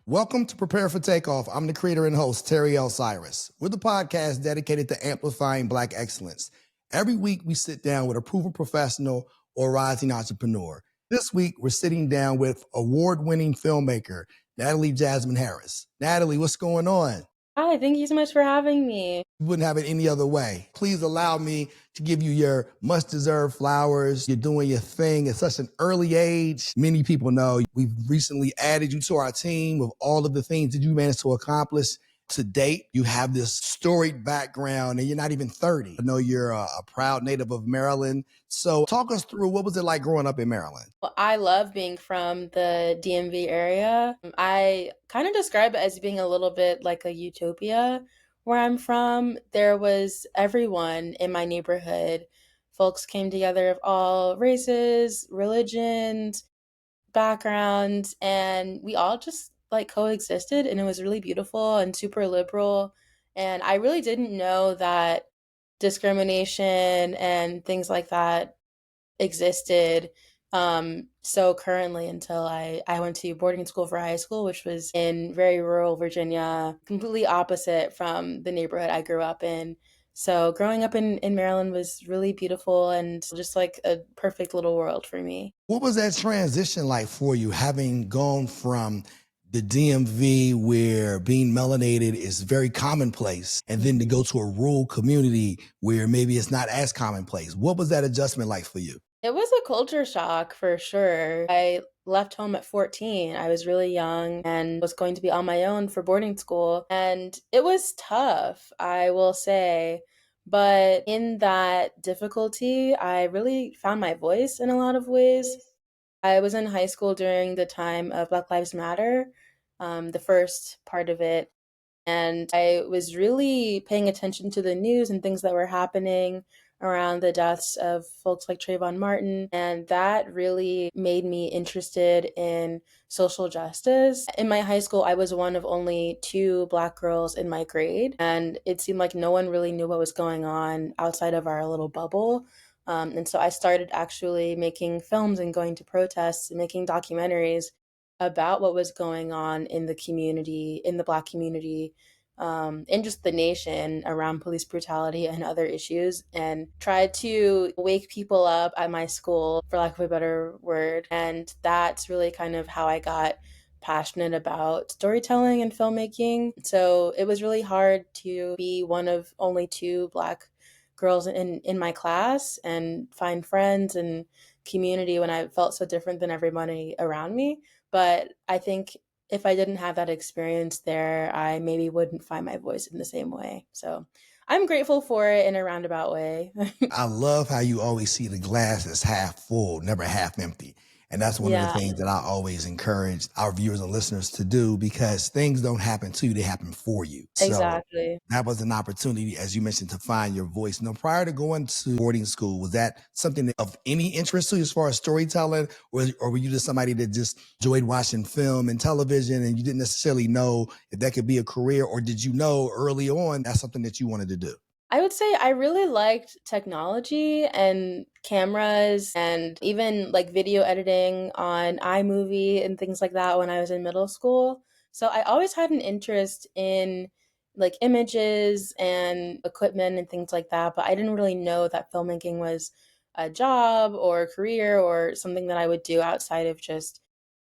Welcome to Prepare for Takeoff. I'm the creator and host, Terry L. Cyrus. We're the podcast dedicated to amplifying Black excellence. Every week, we sit down with a proven professional or rising entrepreneur. This week, we're sitting down with award-winning filmmaker, Natalie Jasmine Harris. Natalie, what's going on? Hi, thank you so much for having me. We wouldn't have it any other way. Please allow me to give you your much-deserved flowers. You're doing your thing at such an early age. Many people know we've recently added you to our team with all of the things that you managed to accomplish to date. You have this storied background and you're not even 30. I know you're a proud native of Maryland. So talk us through, what was it like growing up in Maryland? Well, I love being from the DMV area. I kind of describe it as being a little bit like a utopia where I'm from. There was everyone in my neighborhood. Folks came together of all races, religions, backgrounds, and we all just like coexisted, and it was really beautiful and super liberal. And I really didn't know that discrimination and things like that existed so currently until I went to boarding school for high school, which was in very rural Virginia, completely opposite from the neighborhood I grew up in. So growing up in Maryland was really beautiful and just like a perfect little world for me. What was that transition like for you, having gone from the DMV where being melanated is very commonplace, and then to go to a rural community where maybe it's not as commonplace? What was that adjustment like for you? It was a culture shock for sure. I left home at 14. I was really young and was going to be on my own for boarding school. And it was tough, I will say. But in that difficulty, I really found my voice in a lot of ways. I was in high school during the time of Black Lives Matter, the first part of it. And I was really paying attention to the news and things that were happening around the deaths of folks like Trayvon Martin. And that really made me interested in social justice. In my high school, I was one of only two Black girls in my grade. And it seemed like no one really knew what was going on outside of our little bubble. And so I started actually making films and going to protests and making documentaries about what was going on in the community, in the Black community, and just the nation around police brutality and other issues, and tried to wake people up at my school, for lack of a better word. And that's really kind of how I got passionate about storytelling and filmmaking. So it was really hard to be one of only two Black girls in my class and find friends and community when I felt so different than everybody around me. But I think if I didn't have that experience there, I maybe wouldn't find my voice in the same way. So I'm grateful for it in a roundabout way. I love how you always see the glass as half full, never half empty. And that's one of the Yeah, things that I always encourage our viewers and listeners to do, because things don't happen to you, they happen for you. So exactly. that was an opportunity, as you mentioned, to find your voice. Now, prior to going to boarding school, was that something of any interest to you as far as storytelling, or were you just somebody that just enjoyed watching film and television and you didn't necessarily know if that could be a career, or did you know early on that's something that you wanted to do? I would say I really liked technology and cameras and even like video editing on iMovie and things like that when I was in middle school. So I always had an interest in like images and equipment and things like that, but I didn't really know that filmmaking was a job or a career or something that I would do outside of just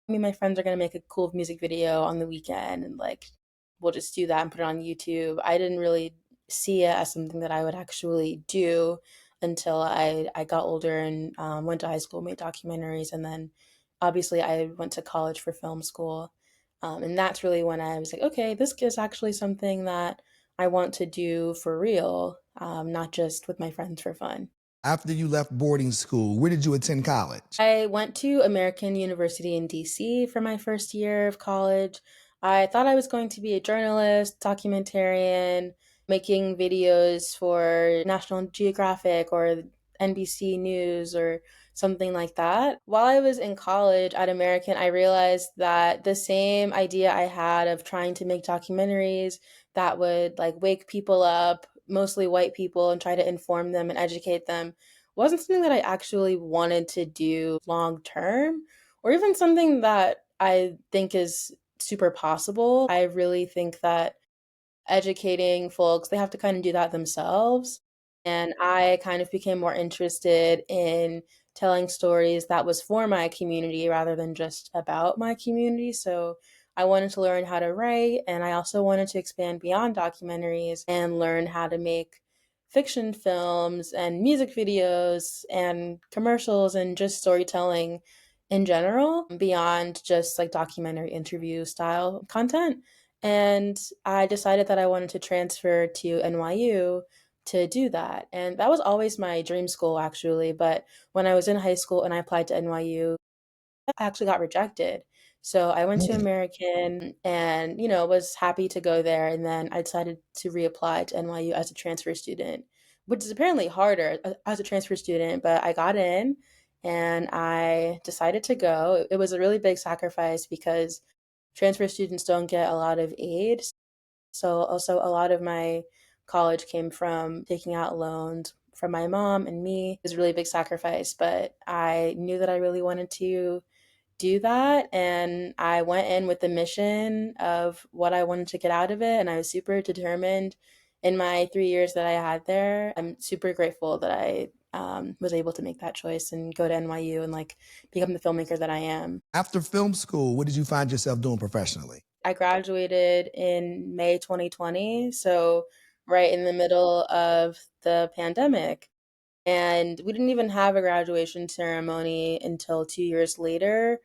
me and my friends are going to make a cool music video on the weekend and like we'll just do that and put it on YouTube. I didn't really see it as something that I would actually do until I got older and went to high school, made documentaries, and then obviously I went to college for film school. And that's really when I was like, okay, this is actually something that I want to do for real, not just with my friends for fun. After you left boarding school, where did you attend college? I went to American University in DC for my first year of college. I thought I was going to be a journalist, documentarian, making videos for National Geographic or NBC News or something like that. While I was in college at American, I realized that the same idea I had of trying to make documentaries that would like wake people up, mostly white people, and try to inform them and educate them wasn't something that I actually wanted to do long term, or even something that I think is super possible. I really think that educating folks, they have to kind of do that themselves. And I kind of became more interested in telling stories that was for my community rather than just about my community. So I wanted to learn how to write, and I also wanted to expand beyond documentaries and learn how to make fiction films and music videos and commercials and just storytelling in general beyond just like documentary interview style content. And I decided that I wanted to transfer to NYU to do that. And that was always my dream school, actually. But when I was in high school and I applied to NYU, I actually got rejected. So I went to Mm. American and, was happy to go there. And then I decided to reapply to NYU as a transfer student, which is apparently harder as a transfer student, but I got in and I decided to go. It was a really big sacrifice because transfer students don't get a lot of aid. So also a lot of my college came from taking out loans from my mom and me. It was a really big sacrifice, but I knew that I really wanted to do that. And I went in with the mission of what I wanted to get out of it. And I was super determined in my 3 years that I had there. I'm super grateful that I was able to make that choice and go to NYU and like become the filmmaker that I am. After film school, what did you find yourself doing professionally? I graduated in May 2020, so right in the middle of the pandemic. And we didn't even have a graduation ceremony until 2 years later,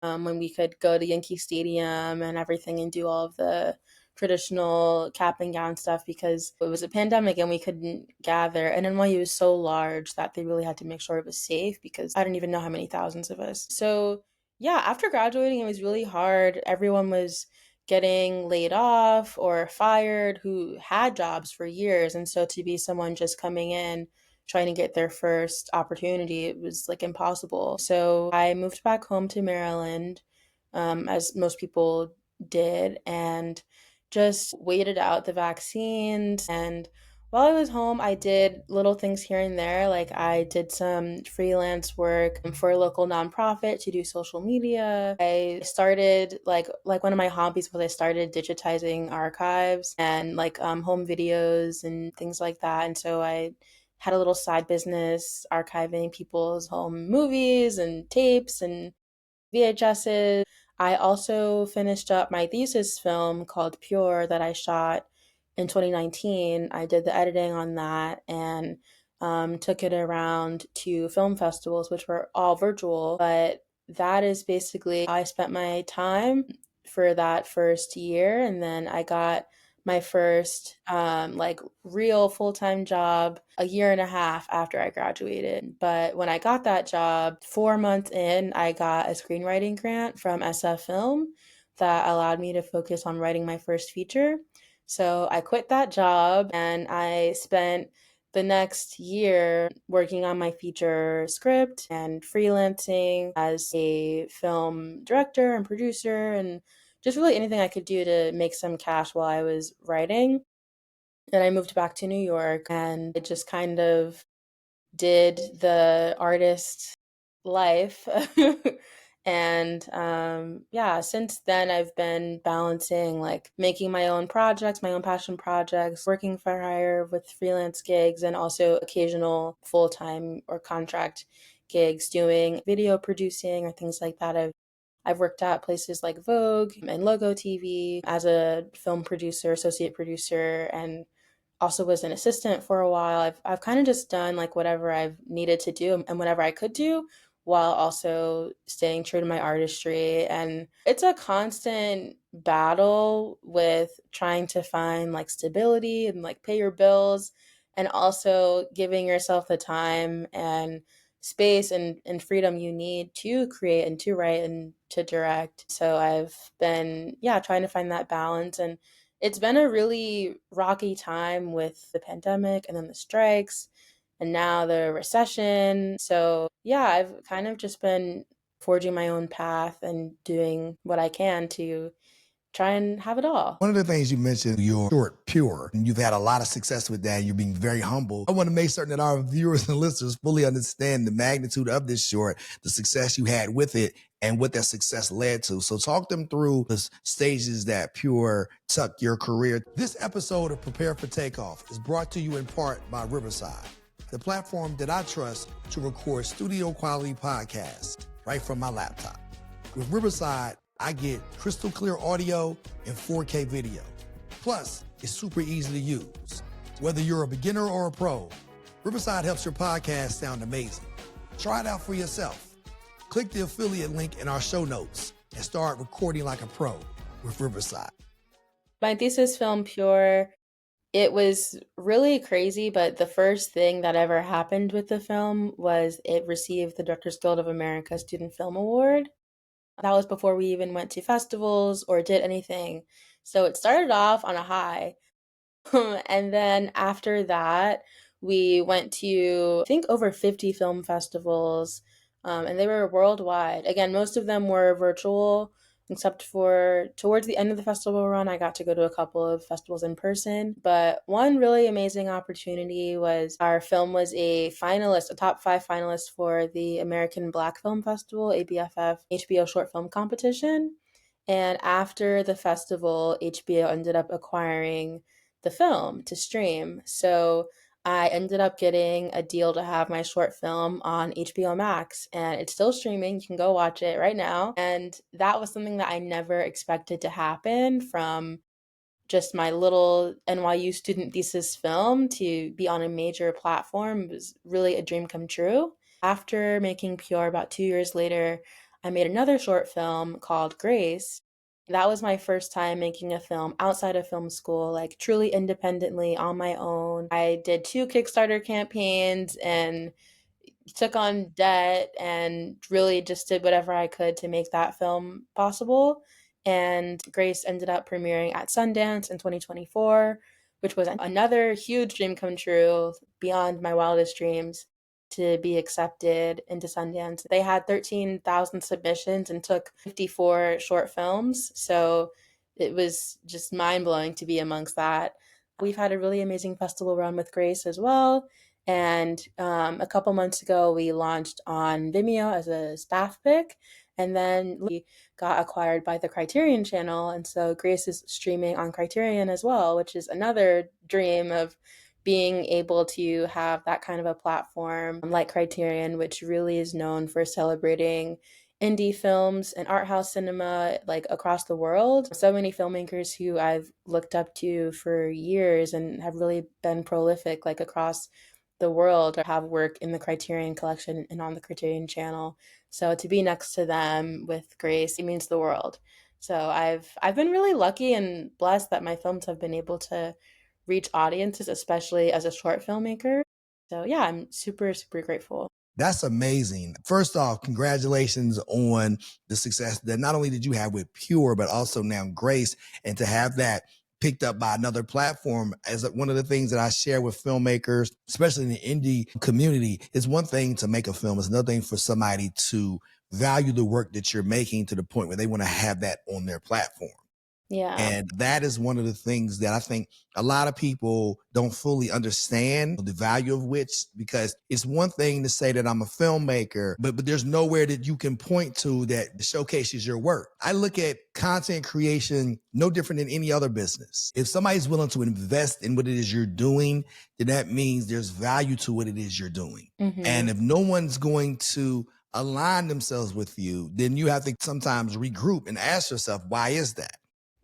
when we could go to Yankee Stadium and everything and do all of the traditional cap and gown stuff because it was a pandemic and we couldn't gather. And NYU was so large that they really had to make sure it was safe because I don't even know how many thousands of us. So, yeah, after graduating, it was really hard. Everyone was getting laid off or fired who had jobs for years. And so to be someone just coming in trying to get their first opportunity, it was like impossible. So I moved back home to Maryland, as most people did, and just waited out the vaccines. And while I was home, I did little things here and there. Like I did some freelance work for a local nonprofit to do social media. I started like one of my hobbies was I started digitizing archives and like home videos and things like that. And so I had a little side business archiving people's home movies and tapes and VHSs. I also finished up my thesis film called Pure that I shot in 2019. I did the editing on that and took it around to film festivals, which were all virtual. But that is basically how I spent my time for that first year. And then I got my first like real full-time job a year and a half after I graduated. But when I got that job, 4 months in, I got a screenwriting grant from SF Film that allowed me to focus on writing my first feature. So I quit that job and I spent the next year working on my feature script and freelancing as a film director and producer and just really anything I could do to make some cash while I was writing. And I moved back to New York and it just kind of did the artist life. And yeah, since then I've been balancing like making my own projects, my own passion projects, working for hire with freelance gigs, and also occasional full time or contract gigs doing video producing or things like that. I've worked at places like Vogue and Logo TV as a film producer, associate producer, and also was an assistant for a while. I've kind of just done like whatever I've needed to do and whatever I could do while also staying true to my artistry. And it's a constant battle with trying to find like stability and like pay your bills and also giving yourself the time and space and freedom you need to create and to write and to direct. So I've been, yeah, trying to find that balance. And it's been a really rocky time with the pandemic and then the strikes and now the recession. So, yeah, I've kind of just been forging my own path and doing what I can to try and have it all. One of the things you mentioned, your short, Pure, and you've had a lot of success with that. You're being very humble. I want to make certain that our viewers and listeners fully understand the magnitude of this short, the success you had with it, and what that success led to. So talk them through the stages that Pure took your career. This episode of Prepare for Takeoff is brought to you in part by Riverside, the platform that I trust to record studio quality podcasts right from my laptop. With Riverside, I get crystal clear audio and 4K video. Plus, it's super easy to use. Whether you're a beginner or a pro, Riverside helps your podcast sound amazing. Try it out for yourself. Click the affiliate link in our show notes and start recording like a pro with Riverside. My thesis film, Pure, it was really crazy, but the first thing that ever happened with the film was it received the Directors Guild of America Student Film Award. That was before we even went to festivals or did anything. So it started off on a high. And then after that, we went to, I think, over 50 film festivals, and they were worldwide. Again, most of them were virtual, except for towards the end of the festival run, I got to go to a couple of festivals in person. But one really amazing opportunity was our film was a finalist, a top 5 finalist for the American Black Film Festival, ABFF, HBO Short Film Competition. And after the festival, HBO ended up acquiring the film to stream. So I ended up getting a deal to have my short film on HBO Max, and it's still streaming. You can go watch it right now. And that was something that I never expected to happen, from just my little NYU student thesis film to be on a major platform. It was really a dream come true. After making Pure, about 2 years later, I made another short film called Grace. That was my first time making a film outside of film school, like truly independently on my own. I did 2 Kickstarter campaigns and took on debt and really just did whatever I could to make that film possible. And Grace ended up premiering at Sundance in 2024, which was another huge dream come true, beyond my wildest dreams, to be accepted into Sundance. They had 13,000 submissions and took 54 short films. So it was just mind-blowing to be amongst that. We've had a really amazing festival run with Grace as well. And a couple months ago, we launched on Vimeo as a staff pick. And then we got acquired by the Criterion Channel. And so Grace is streaming on Criterion as well, which is another dream of being able to have that kind of a platform like Criterion, which really is known for celebrating indie films and art house cinema like across the world. So many filmmakers who I've looked up to for years and have really been prolific like across the world have work in the Criterion collection and on the Criterion channel. So to be next to them with Grace, it means the world. So I've been really lucky and blessed that my films have been able to reach audiences, especially as a short filmmaker. So yeah, I'm super, super grateful. That's amazing. First off, congratulations on the success that not only did you have with Pure, but also now Grace, and to have that picked up by another platform. As one of the things that I share with filmmakers, especially in the indie community, is one thing to make a film. It's another thing for somebody to value the work that you're making to the point where they want to have that on their platform. Yeah. And that is one of the things that I think a lot of people don't fully understand the value of which, because it's one thing to say that I'm a filmmaker, but there's nowhere that you can point to that showcases your work. I look at content creation no different than any other business. If somebody's willing to invest in what it is you're doing, then that means there's value to what it is you're doing. Mm-hmm. And if no one's going to align themselves with you, then you have to sometimes regroup and ask yourself, why is that?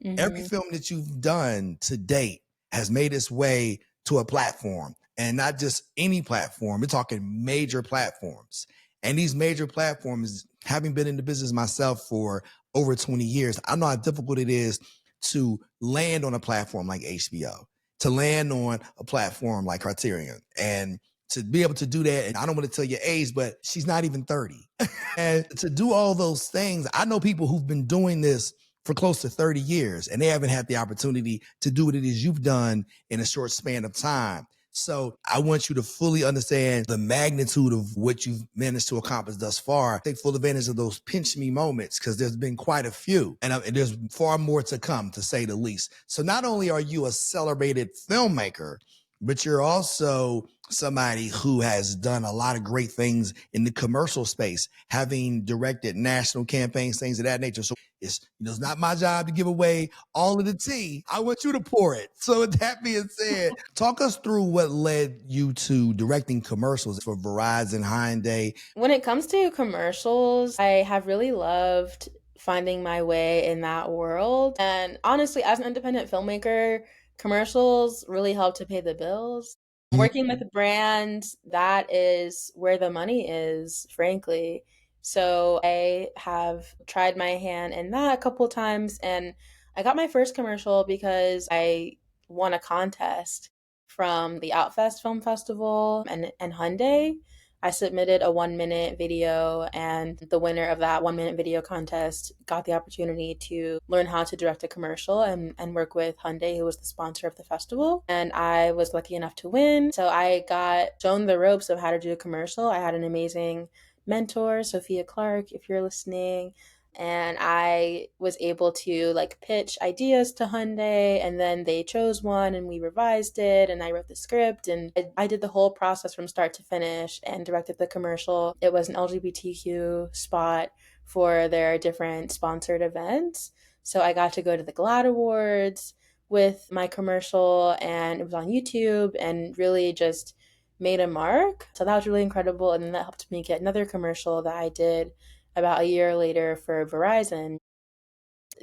Mm-hmm. Every film that you've done to date has made its way to a platform, and not just any platform. We're talking major platforms. And these major platforms, having been in the business myself for over 20 years, I know how difficult it is to land on a platform like HBO, to land on a platform like Criterion, and to be able to do that. And I don't want to tell your age, but she's not even 30. And to do all those things, I know people who've been doing this for close to 30 years, and they haven't had the opportunity to do what it is you've done in a short span of time. So I want you to fully understand the magnitude of what you've managed to accomplish thus far. Take full advantage of those pinch me moments, because there's been quite a few, and there's far more to come, to say the least. So not only are you a celebrated filmmaker, but you're also somebody who has done a lot of great things in the commercial space, having directed national campaigns, things of that nature. So it's not my job to give away all of the tea. I want you to pour it. So with that being said, talk us through what led you to directing commercials for Verizon, Hyundai. When it comes to commercials, I have really loved finding my way in that world. And honestly, as an independent filmmaker, commercials really help to pay the bills. Working with brands, that is where the money is, frankly. So I have tried my hand in that a couple times, and I got my first commercial because I won a contest from the Outfest Film Festival and Hyundai. I submitted a 1 minute video, and the winner of that 1 minute video contest got the opportunity to learn how to direct a commercial and work with Hyundai, who was the sponsor of the festival. And I was lucky enough to win. So I got shown the ropes of how to do a commercial. I had an amazing mentor, Sophia Clark, if you're listening. And I was able to like pitch ideas to Hyundai, and then they chose one and we revised it, and I wrote the script, and I did the whole process from start to finish and directed the commercial. It was an LGBTQ spot for their different sponsored events. So I got to go to the GLAAD Awards with my commercial, and it was on YouTube and really just made a mark. So that was really incredible. And then that helped me get another commercial that I did about a year later for Verizon.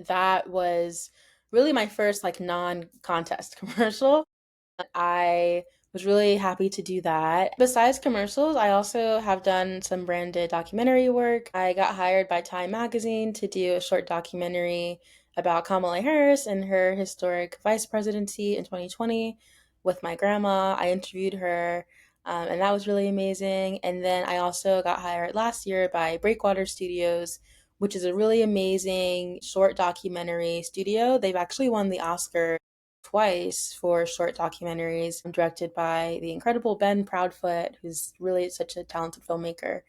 That was really my first like non-contest commercial. I was really happy to do that. Besides commercials, I also have done some branded documentary work. I got hired by Time Magazine to do a short documentary about Kamala Harris and her historic vice presidency in 2020 with my grandma. I interviewed her, and that was really amazing. And then I also got hired last year by Breakwater Studios, which is a really amazing short documentary studio. They've actually won the Oscar twice for short documentaries directed by the incredible Ben Proudfoot, who's really such a talented filmmaker.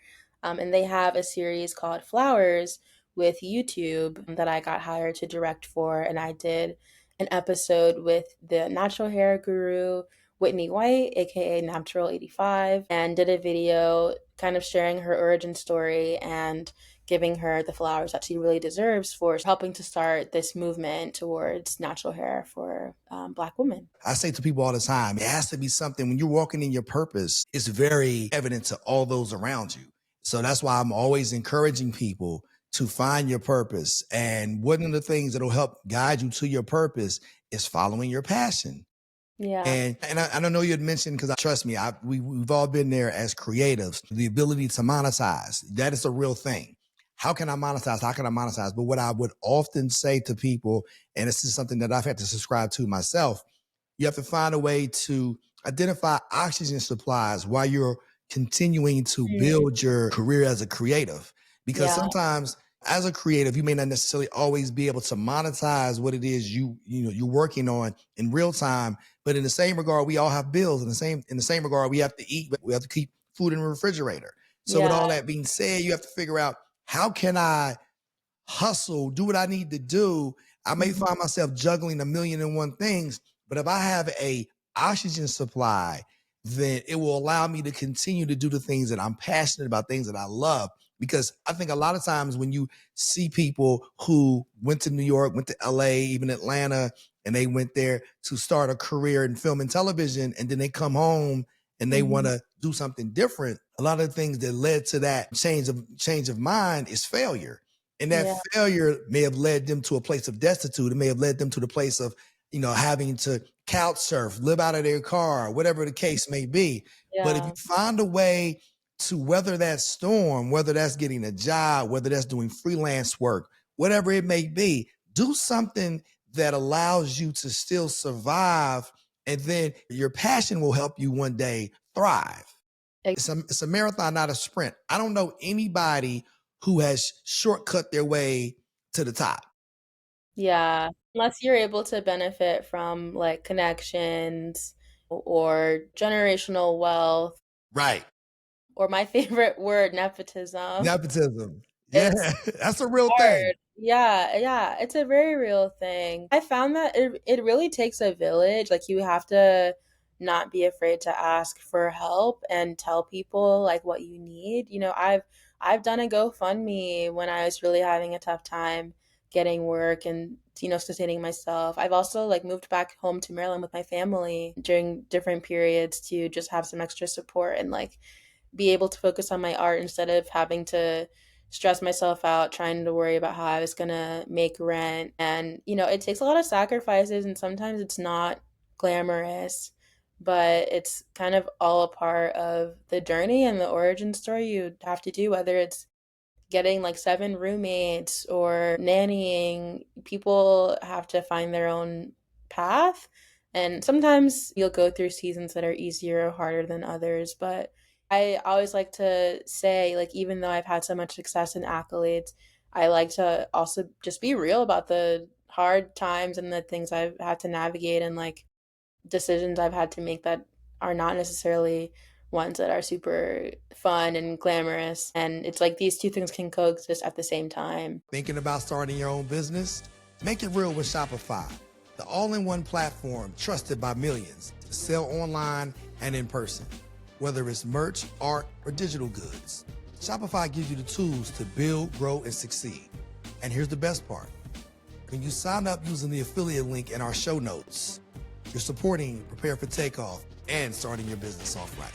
And they have a series called Flowers with YouTube that I got hired to direct for. And I did an episode with the natural hair guru, Whitney White, aka Natural85, and did a video kind of sharing her origin story and giving her the flowers that she really deserves for helping to start this movement towards natural hair for Black women. I say to people all the time, it has to be something when you're walking in your purpose, it's very evident to all those around you. So that's why I'm always encouraging people to find your purpose. And one of the things that'll help guide you to your purpose is following your passion. Yeah. And I don't know you had mentioned, because trust me, we've all been there as creatives, the ability to monetize. That is a real thing. How can I monetize? How can I monetize? But what I would often say to people, and this is something that I've had to subscribe to myself, you have to find a way to identify oxygen supplies while you're continuing to build your career as a creative. Because sometimes as a creative, you may not necessarily always be able to monetize what it is you're working on in real time. But in the same regard, we all have bills. In the same regard, we have to eat, but we have to keep food in the refrigerator. So with all that being said, you have to figure out, how can I hustle, do what I need to do? I may find myself juggling 1,000,001 things, but if I have a oxygen supply, then it will allow me to continue to do the things that I'm passionate about, things that I love. Because I think a lot of times when you see people who went to New York, went to LA, even Atlanta, and they went there to start a career in film and television, and then they come home and they want to do something different, a lot of the things that led to that change of mind is failure. And that failure may have led them to a place of destitute. It may have led them to the place of, having to couch surf, live out of their car, whatever the case may be. But if you find a way to weather that storm, whether that's getting a job, whether that's doing freelance work, whatever it may be, do something that allows you to still survive. And then your passion will help you one day thrive. It's a marathon, not a sprint. I don't know anybody who has shortcut their way to the top. Yeah. Unless you're able to benefit from like connections or generational wealth, Right. or my favorite word, nepotism. Nepotism. Yeah, that's a real Hard. thing. Yeah, it's a very real thing. I found that it really takes a village. Like you have to not be afraid to ask for help and tell people like what you need. I've done a GoFundMe when I was really having a tough time getting work and sustaining myself. I've also like moved back home to Maryland with my family during different periods to just have some extra support and like be able to focus on my art instead of having to stress myself out trying to worry about how I was going to make rent. And it takes a lot of sacrifices and sometimes it's not glamorous, but it's kind of all a part of the journey and the origin story you have to do, whether it's getting like seven roommates or nannying. People have to find their own path. And sometimes you'll go through seasons that are easier or harder than others. But I always like to say, like, even though I've had so much success and accolades, I like to also just be real about the hard times and the things I've had to navigate and like decisions I've had to make that are not necessarily ones that are super fun and glamorous. And it's like these two things can coexist at the same time. Thinking about starting your own business? Make it real with Shopify, the all-in-one platform trusted by millions to sell online and in person. Whether it's merch, art, or digital goods, Shopify gives you the tools to build, grow, and succeed. And here's the best part. When you sign up using the affiliate link in our show notes, you're supporting Prepare for Takeoff and starting your business off right.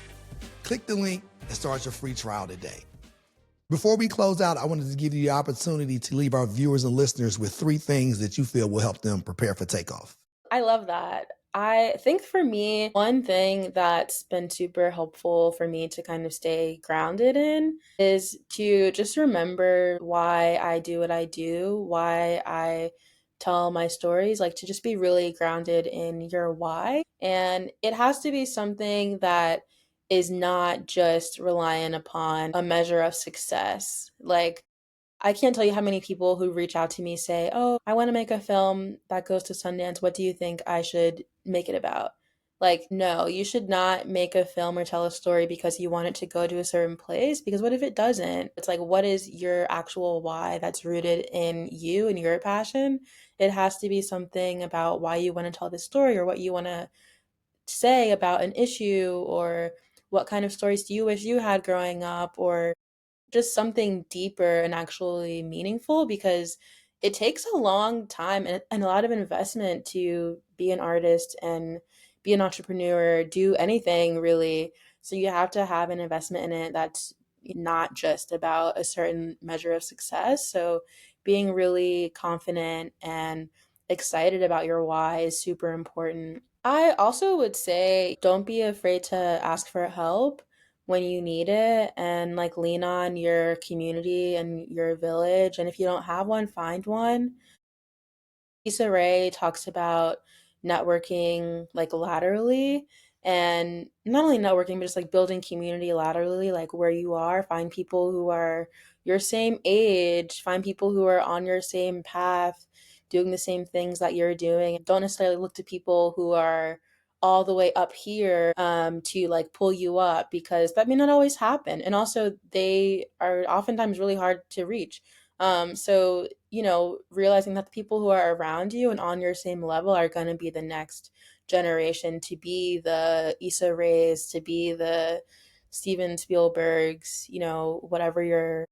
Click the link and start your free trial today. Before we close out, I wanted to give you the opportunity to leave our viewers and listeners with 3 things that you feel will help them prepare for takeoff. I love that. I think for me, one thing that's been super helpful for me to kind of stay grounded in is to just remember why I do what I do, why I tell my stories, like to just be really grounded in your why. And it has to be something that is not just reliant upon a measure of success. Like, I can't tell you how many people who reach out to me say, "Oh, I want to make a film that goes to Sundance. What do you think I should make it about?" Like, no, you should not make a film or tell a story because you want it to go to a certain place. Because what if it doesn't? It's like, what is your actual why that's rooted in you and your passion? It has to be something about why you want to tell this story or what you want to say about an issue or what kind of stories do you wish you had growing up or just something deeper and actually meaningful because it takes a long time and a lot of investment to be an artist and be an entrepreneur, do anything really. So you have to have an investment in it that's not just about a certain measure of success. So being really confident and excited about your why is super important. I also would say don't be afraid to ask for help when you need it and like lean on your community and your village. And if you don't have one, find one. Issa Rae talks about networking like laterally and not only networking, but just like building community laterally, like where you are. Find people who are your same age, find people who are on your same path, doing the same things that you're doing. Don't necessarily look to people who are all the way up here to like pull you up because that may not always happen. And also, they are oftentimes really hard to reach. So, realizing that the people who are around you and on your same level are going to be the next generation to be the Issa Raes, to be the Steven Spielbergs, whatever your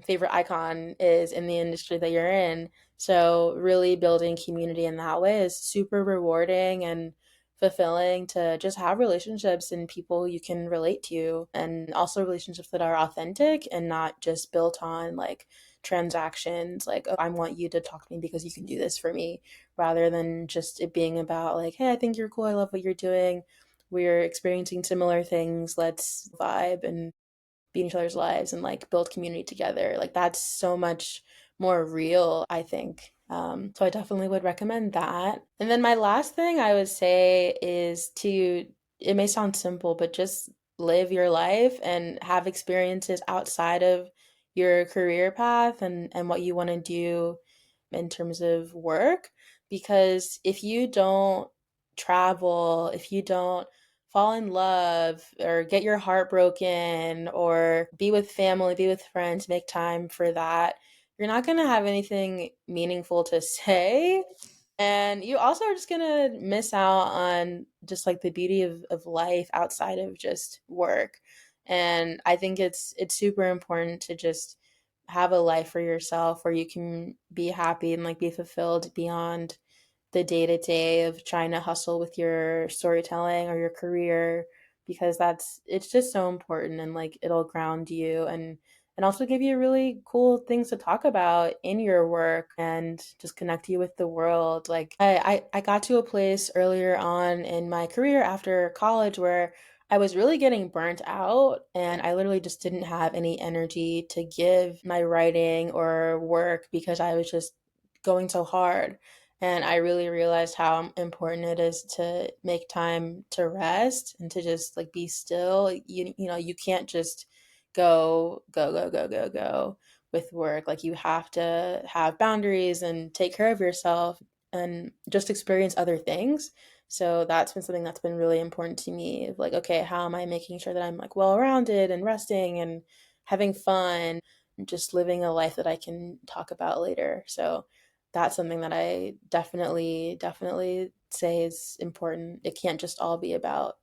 favorite icon is in the industry that you're in. So, really building community in that way is super rewarding and fulfilling to just have relationships and people you can relate to, and also relationships that are authentic and not just built on like transactions, like, oh, I want you to talk to me because you can do this for me, rather than just it being about like, hey, I think you're cool. I love what you're doing. We're experiencing similar things. Let's vibe and be in each other's lives and like build community together. Like that's so much more real, I think. So I definitely would recommend that. And then my last thing I would say is to, it may sound simple, but just live your life and have experiences outside of your career path and what you want to do in terms of work. Because if you don't travel, if you don't fall in love or get your heart broken or be with family, be with friends, make time for that, you're not going to have anything meaningful to say. And you also are just gonna miss out on just like the beauty of life outside of just work. And I think it's super important to just have a life for yourself where you can be happy and like be fulfilled beyond the day to day of trying to hustle with your storytelling or your career, because it's just so important, and like it'll ground you and also give you really cool things to talk about in your work and just connect you with the world. Like I got to a place earlier on in my career after college where I was really getting burnt out, and I literally just didn't have any energy to give my writing or work because I was just going so hard. And I really realized how important it is to make time to rest and to just like be still. You know, you can't just go with work. Like you have to have boundaries and take care of yourself and just experience other things. So that's been something that's been really important to me. Of like, okay, how am I making sure that I'm like well rounded and resting and having fun and just living a life that I can talk about later. So that's something that I definitely say is important. It can't just all be about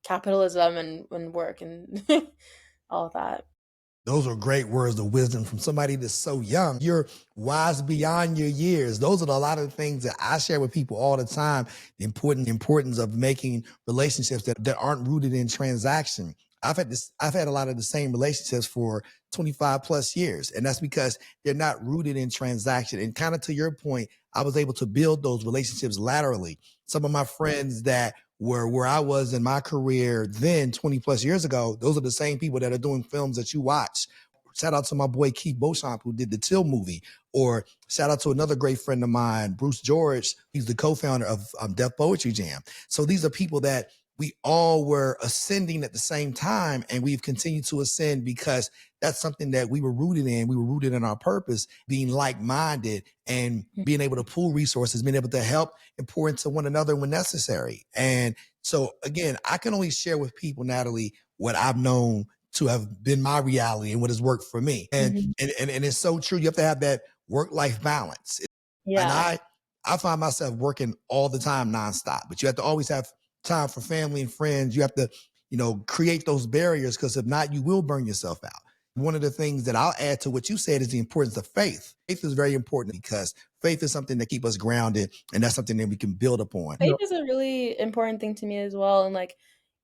capitalism and work and all of that. Those are great words of wisdom from somebody that's so young. You're wise beyond your years. Those are a lot of the things that I share with people all the time. The importance of making relationships that aren't rooted in transaction. I've had a lot of the same relationships for 25 plus years. And that's because they're not rooted in transaction. And kind of to your point, I was able to build those relationships laterally. Some of my friends that were where I was in my career then 20 plus years ago, those are the same people that are doing films that you watch. Shout out to my boy Keith Beauchamp, who did the Till movie, or shout out to another great friend of mine, Bruce George. He's the co-founder of Def Poetry Jam. So these are people that we all were ascending at the same time, and we've continued to ascend because that's something that we were rooted in. We were rooted in our purpose, being like-minded and being able to pool resources, being able to help and pour into one another when necessary. And so again, I can only share with people, Natalie, what I've known to have been my reality and what has worked for me. And Mhm. and it's so true. You have to have that work-life balance. And Yeah. I find myself working all the time nonstop, but you have to always have time for family and friends. You have to, create those barriers, because if not, you will burn yourself out. One of the things that I'll add to what you said is the importance of faith. Faith is very important because faith is something that keeps us grounded, and that's something that we can build upon. Faith is a really important thing to me as well, and, like,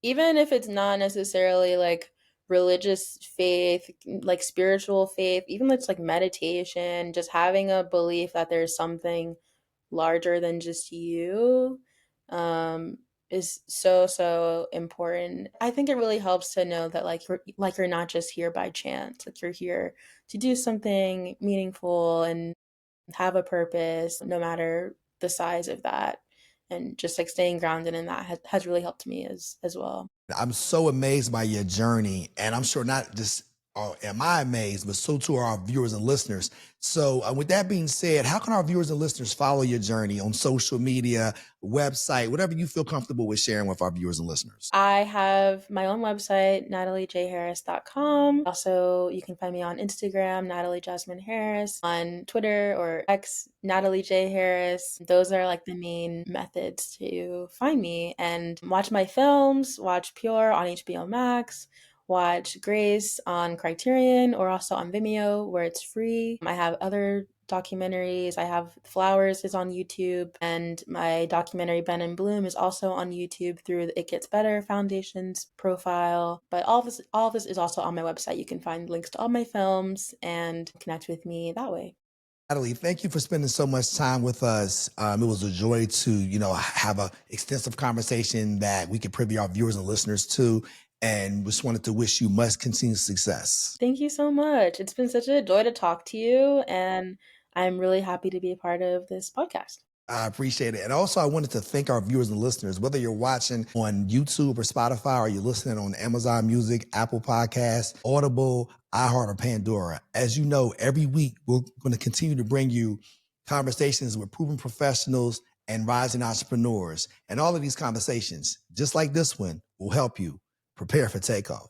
even if it's not necessarily, like, religious faith, like, spiritual faith, even if it's, like, meditation, just having a belief that there's something larger than just you, um, is so, so important. I think it really helps to know that, like, you're not just here by chance, like, you're here to do something meaningful and have a purpose, no matter the size of that. And just like staying grounded in that has really helped me as well. I'm so amazed by your journey, and I'm sure not just am I amazed, but so too are our viewers and listeners. So, with that being said, how can our viewers and listeners follow your journey on social media, website, whatever you feel comfortable with sharing with our viewers and listeners? I have my own website, nataliejharris.com. Also, you can find me on Instagram, Natalie Jasmine Harris, on Twitter or X, Natalie J. Harris. Those are like the main methods to find me and watch my films, watch Pure on HBO Max, watch Grace on Criterion or also on Vimeo where it's free. I have other documentaries. I have Flowers is on YouTube, and my documentary Ben and Bloom is also on YouTube through the It Gets Better Foundation's profile. But all of this is also on my website. You can find links to all my films and connect with me that way. Natalie, thank you for spending so much time with us. It was a joy to, have a extensive conversation that we could privy our viewers and listeners to, and just wanted to wish you much continued success. Thank you so much. It's been such a joy to talk to you, and I'm really happy to be a part of this podcast. I appreciate it. And also, I wanted to thank our viewers and listeners, whether you're watching on YouTube or Spotify, or you're listening on Amazon Music, Apple Podcasts, Audible, iHeart, or Pandora. As you know, every week we're going to continue to bring you conversations with proven professionals and rising entrepreneurs. And all of these conversations, just like this one, will help you prepare for takeoff.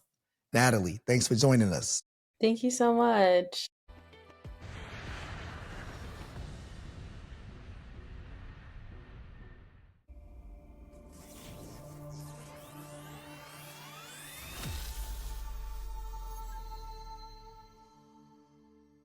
Natalie, thanks for joining us. Thank you so much.